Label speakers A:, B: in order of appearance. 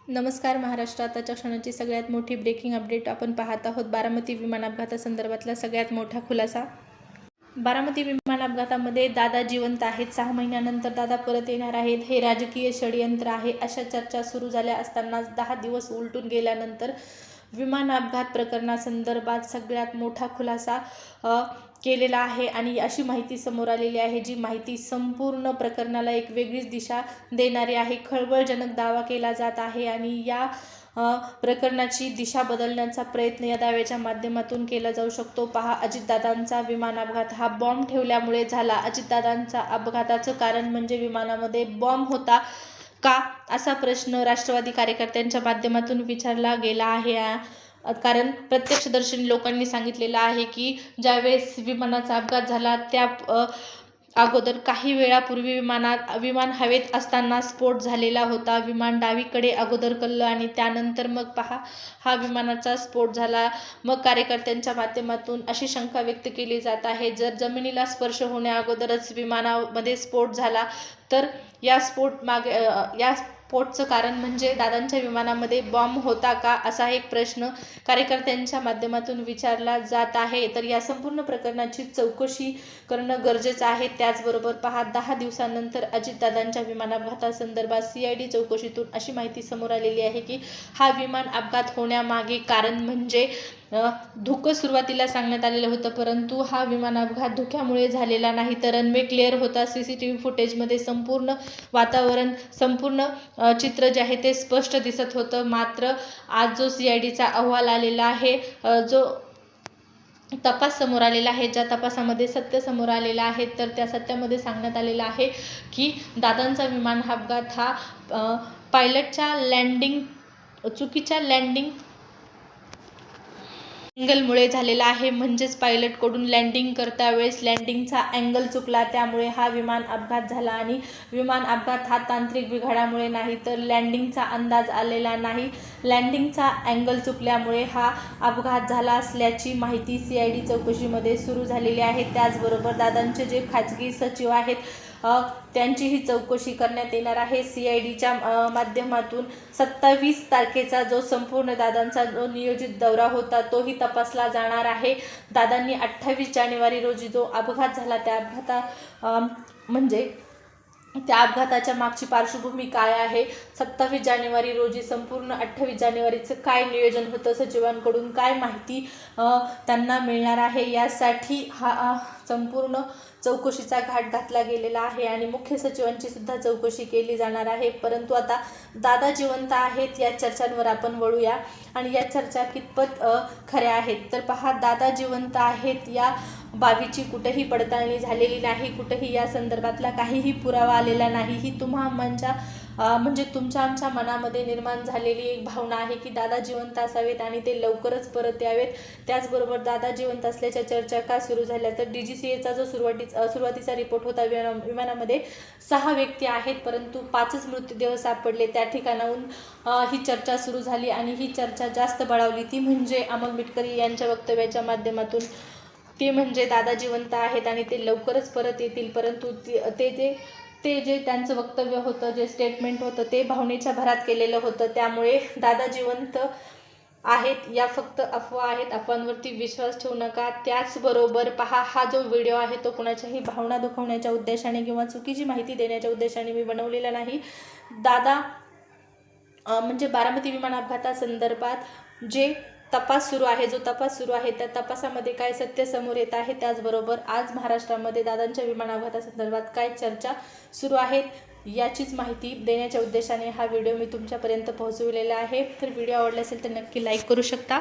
A: नमस्कार महाराष्ट्र. आताच्या क्षणाची सगळ्यात मोठी ब्रेकिंग अपडेट आपण पाहत आहोत. बारामती विमान अपघातासंदर्भातला सगळ्यात मोठा खुलासा. बारामती विमान अपघातामध्ये दादा जिवंत आहेत. 6 महिन्यानंतर दादा परत येणार आहेत. हे राजकीय षडयंत्र आहे अशा चर्चा सुरू झाल्या असतानाच 10 दिवस उलटून गेल्यानंतर विमान अपघात प्रकरणासंदर्भात सगळ्यात मोठा खुलासा केलेला आहे आणि अशी माहिती समोर आलेली आहे जी माहिती संपूर्ण प्रकरणाला एक वेगळीच दिशा देणारी आहे. खळबळजनक दावा केला जात आहे आणि या प्रकरणाची दिशा बदलण्याचा प्रयत्न या दाव्याच्या माध्यमातून केला जाऊ शकतो. पहा, अजितदादांचा विमान अपघात हा बॉम्ब ठेवल्यामुळे झाला. अजितदादांचा अपघाताचं कारण म्हणजे विमानामध्ये बॉम्ब होता का, असा प्रश्न राष्ट्रवादी कार्यकर्त्यांच्या माध्यमातून विचारला गेला आहे. कारण प्रत्यक्षदर्शी लोकांनी सांगितलेलं आहे की ज्यावेळेस विमानाचा अपघात झाला त्या अगोदर काही वेळापूर्वी विमान हवेत असताना स्फोट झालेला होता. विमान डावीकडे अगोदर कललं आणि त्यानंतर मग पहा हा विमानाचा स्फोट झाला. मग कार्यकर्त्यांच्या माध्यमातून अशी शंका व्यक्त केली जात आहे, जर जमिनीला स्पर्श होण्या अगोदरच विमानामध्ये स्फोट झाला तर या स्फोटचं कारण म्हणजे दादांच्या विमानामध्ये बॉम्ब होता का, असा एक प्रश्न कार्यकर्त्यांच्या माध्यमातून विचारला जात आहे. तर या संपूर्ण प्रकरणाची चौकशी करणं गरजेचं आहे. त्याचबरोबर पहा, 10 दिवसांनंतर अजितदादांच्या विमान अपघातासंदर्भात CID चौकशीतून अशी माहिती समोर आलेली आहे की हा विमान अपघात होण्यामागे कारण म्हणजे धुकं सुरुवातीला सांगण्यात आलेलं होतं, परंतु हा विमान अपघात धुक्यामुळे झालेला नाही तर रनवे क्लिअर होता. CCTV फुटेजमध्ये संपूर्ण वातावरण, संपूर्ण चित्र जे आहे ते स्पष्ट दिसत होतं. मात्र आज जो CIDचा अहवाल आलेला आहे, जो तपास समोर आलेला आहे, ज्या तपासामध्ये सत्य समोर आलेलं आहे, तर त्या सत्यामध्ये सांगण्यात आलेलं आहे की दादांचा विमान अपघात हा पायलटच्या चुकीच्या लँडिंग अँगलमुळे झालेला आहे. म्हणजेच पायलटकडून लँडिंग करता वेळेस लँडिंगचा अँगल चुकला, त्यामुळे हा विमान अपघात झाला. आणि विमान अपघात हा तांत्रिक बिघाडामुळे नाही तर लँडिंगचा अंदाज आलेला नाही, लँडिंगचा अँगल चुकल्यामुळे हा अपघात झाला असल्याची माहिती CID चौकशीमध्ये सुरू झालेली आहे. त्याचबरोबर दादांचे जे खाजगी सचिव आहेत त्यांचीही चौकशी करण्यात येणार आहे. CIDच्या माध्यमातून 27 तारखेचा जो संपूर्ण दादांचा जो नियोजित दौरा होता तोही तपासला जाणार आहे. दादांनी 28 जानेवारी रोजी जो अपघात झाला म्हणजे त्या अपघाताच्या मागची पार्श्वभूमी काय आहे, 27 जानेवारी रोजी संपूर्ण 28 जानेवारीचं काय नियोजन होतं, सचिवांकडून काय माहिती त्यांना मिळणार आहे, यासाठी हा संपूर्ण चौकशीचा घाट घातला गेलेला आहे आणि मुख्य सचिवांची सुद्धा चौकशी केली जाणार आहे. परंतु आता दादा जिवंत आहेत या चर्चांवर आपण वळूया आणि या चर्चा कितपत खऱ्या आहेत. तर पहा, दादा जिवंत आहेत या बाबीची कुठेही पडताळणी झालेली नाही, कुठेही या संदर्भातला काहीही पुरावा आलेला नाही. ही म्हणजे तुमच्या आमच्या मनामध्ये निर्माण झालेली एक भावना आहे की दादा जिवंत असावेत आणि ते लवकरच परत यावेत. त्याचबरोबर दादा जिवंत असल्याच्या चर्चा का सुरू झाल्या, तर DGCAचा जो सुरुवातीचा रिपोर्ट होता, विमानामध्ये 6 व्यक्ती आहेत परंतु 5च मृतदेह सापडले. त्या ठिकाणाहून ही चर्चा सुरू झाली आणि ही चर्चा जास्त बळावली, ती म्हणजे अमोल मिटकरी यांच्या वक्तव्याच्या माध्यमातून. ते म्हणजे दादा जिवंत आहेत आणि ते लवकरच परत येतील, परंतु ते जे त्यांचं वक्तव्य होतं, जे स्टेटमेंट होतं, ते भावनेच्या भरात केलेलं होतं. त्यामुळे दादा जिवंत आहेत या फक्त अफवा आहेत, अफवांवरती विश्वास ठेवू नका. त्याचबरोबर पहा, हा जो व्हिडिओ आहे तो कुणाच्याही भावना दुखवण्याच्या उद्देशाने किंवा चुकीची माहिती देण्याच्या उद्देशाने मी बनवलेला नाही. दादा म्हणजे बारामती विमान अपघातासंदर्भात जो तपास सुरू आहे त्या तपासामध्ये काय सत्य समोर येत आहे, त्याचबरोबर आज महाराष्ट्रामध्ये दादांच्या विमान अपघातासंदर्भात काय चर्चा सुरू आहेत याचीच माहिती देण्याच्या उद्देशाने हा व्हिडिओ मी तुमच्यापर्यंत पोहोचवलेला आहे. तर व्हिडिओ आवडला असेल तर नक्की लाईक करू शकता.